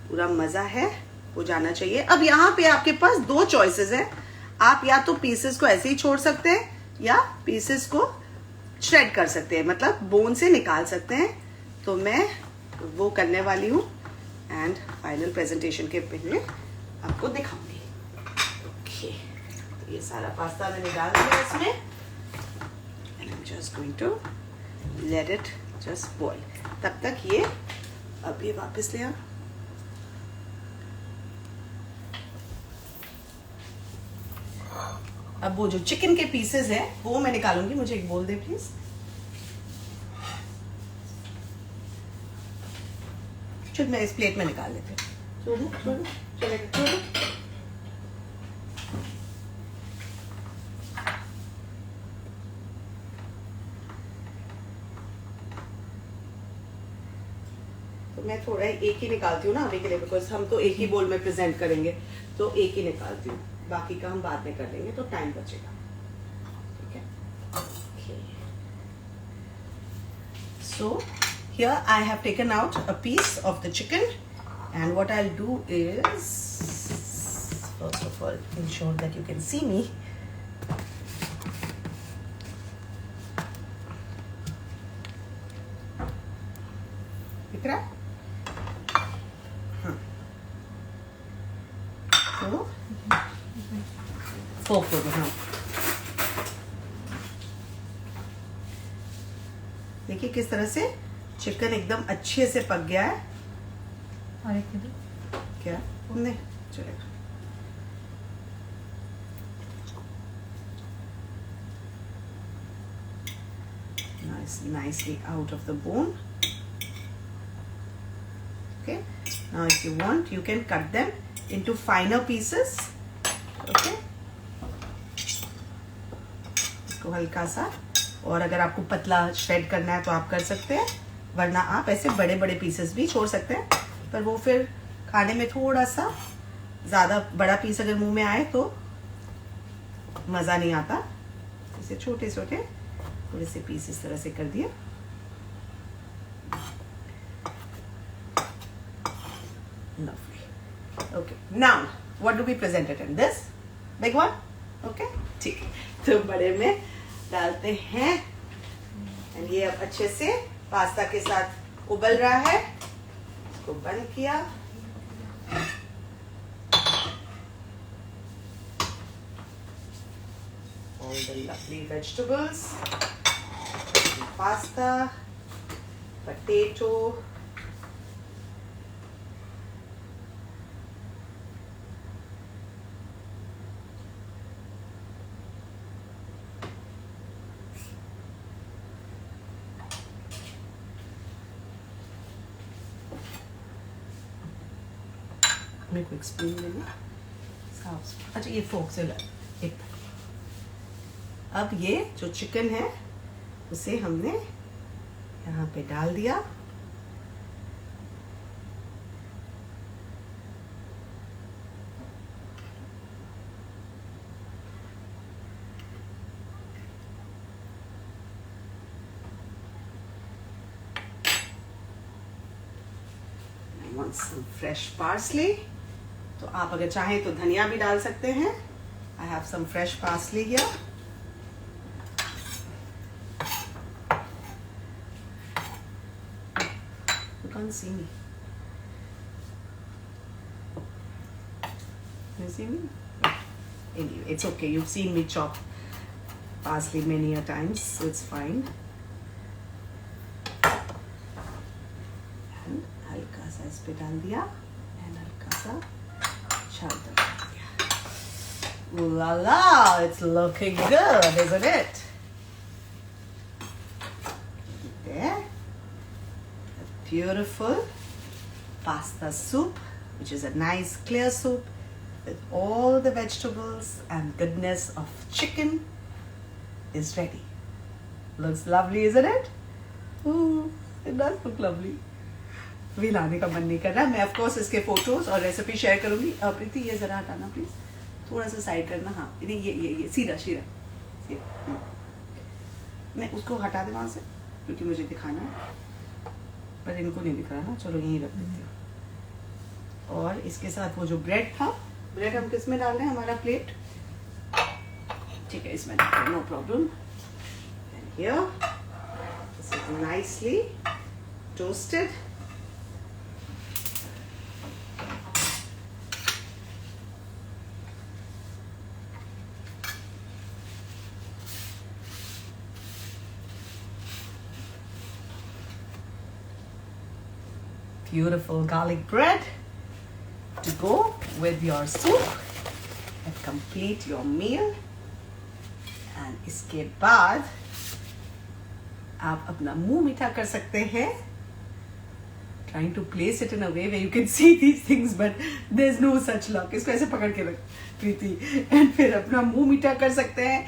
पूरा मज़ा है वो जाना चाहिए। अब यहाँ पे आपके पास दो चॉइसेस हैं। आप या तो पीसेस को ऐसे ही छोड़ सकते हैं या पीसेस को श्रेड कर सकते हैं, मतलब बोन से निकाल सकते हैं। तो मैं वो करने वाली हूँ एंड फाइनल प्रेजेंटेशन के पहले आपको दिखाऊंगी। ओके, तो ये सारा पास्ता मैंने डाल दिया इसमें। Just going to let it just boil. तब तक ये अब ये वापस ले आओ। अब वो जो चिकन के पीसेस है वो मैं निकालूंगी। मुझे एक बोल दे प्लीज। चल मैं इस प्लेट में निकाल लेती हूँ। छोड़ो छोड़ो। मैं थोड़ा एक ही निकालती हूँ ना अभी के लिए, बिकॉज हम तो एक ही बोल में प्रेजेंट करेंगे, तो एक ही निकालती हूँ। बाकी का हम बाद में कर लेंगे तो टाइम बचेगा। ठीक है। So here I have taken out a piece of the chicken and what I will do is first of all ensure that you can see me. दिख रहा है? फोक दो। हाँ, देखिए किस तरह से चिकन एकदम अच्छे से पक गया है। और एक दो क्या नहीं चलेगा। nicely out of the bone. Okay, now if you want you can cut them into finer pieces. Okay, इसको हल्का सा, और अगर आपको पतला श्रेड करना है तो आप कर सकते हैं, वरना आप ऐसे बड़े बड़े पीसेस भी छोड़ सकते हैं, पर वो फिर खाने में थोड़ा सा ज़्यादा बड़ा पीस अगर मुंह में आए तो मज़ा नहीं आता। इसे छोटे छोटे थोड़े से पीस इस तरह से कर दिए। Okay, now what do we present it in this big one? Okay, ठीक है, तो बड़े में डालते हैं। एंड ये अब अच्छे से पास्ता के साथ उबल रहा है। इसको बंद किया। All the lovely vegetables, pasta, potato, मेरे को एक्सप्लेन देना साफ। अच्छा ये फोक से एक। अब ये जो चिकन है उसे हमने यहाँ पे डाल दिया। want some fresh parsley, तो आप अगर चाहें तो धनिया भी डाल सकते हैं। I have some fresh parsley here. You can't see me. You see me? Anyway, it's okay. You've seen me chop parsley many a times, so it's fine. And हल्का सा इस पे डाल दिया and हल्का सा चावल डाल दिया। Ooh la la! It's looking good, isn't it? There. A beautiful pasta soup, which is a nice clear soup with all the vegetables and goodness of chicken is ready. Looks lovely, isn't it? Ooh, it does look lovely. अभी लाने का मन नहीं कर रहा। मैं of course इसके photos और रेसिपी शेयर करूंगी। प्रीति ये जरा हटाना प्लीज, थोड़ा सा साइड करना। हाँ ये सीधा सीधा मैं उसको हटा दे वहां से, क्योंकि मुझे दिखाना है, पर इनको नहीं दिख रहा ना। चलो यहीं रख देती हूँ। और इसके साथ वो जो ब्रेड था, ब्रेड हम किस में डाल रहे हैं? हमारा प्लेट, ठीक है, इसमें डाल no problem. And here this is nicely toasted. Beautiful garlic bread to go with your soup and complete your meal. And इसके बाद आप अपना मुंह मीठा कर सकते हैं। Trying to place it in a way where you can see these things, but there's no such luck. इसको ऐसे पकड़ के रख प्रीति, and फिर अपना मुंह मीठा कर सकते हैं।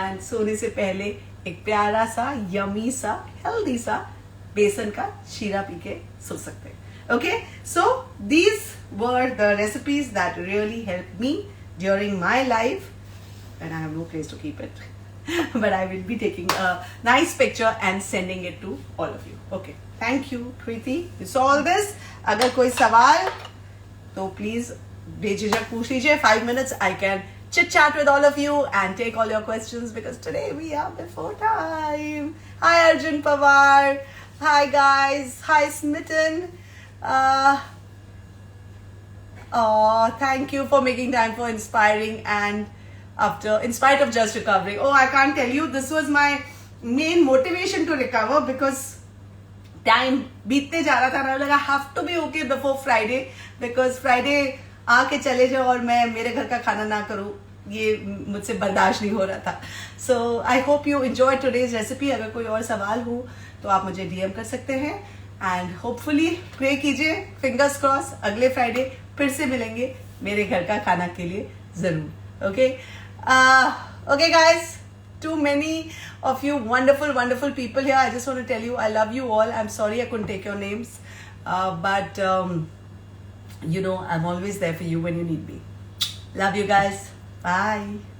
And सोने से पहले एक प्यारा सा यमी सा हेल्दी सा बेसन का शीरा पी के सो सकते हैं। Okay, so these were the recipes that really helped me during my life, and I have no place to keep it. But I will be taking a nice picture and sending it to all of you. Okay, thank you, Preeti. You saw all this. अगर कोई सवाल तो please बेझिझक पूछ लीजिए। 5 minutes I can chit chat with all of you and take all your questions because today we are before time. Hi Arjun Pawar. Hi guys. Hi Smitten. Thank you for making time for inspiring and in spite of just recovering. Oh, I can't tell you, this was my main motivation to recover because time बीतते जा रहा था ना, लगा have to be okay before Friday because Friday आके चले जाओ और मैं मेरे घर का खाना ना करूँ, ये मुझसे बर्दाश्त नहीं हो रहा था। So I hope you enjoyed today's recipe. अगर कोई और सवाल हो तो आप मुझे DM कर सकते हैं and hopefully pray कीजिए, fingers crossed, अगले Friday फिर से मिलेंगे मेरे घर का खाना के लिए जरूर। Okay, okay guys, too many of you wonderful people here. I just want to tell you I love you all. I'm sorry I couldn't take your names, but you know I'm always there for you when you need me. Love you guys. Bye.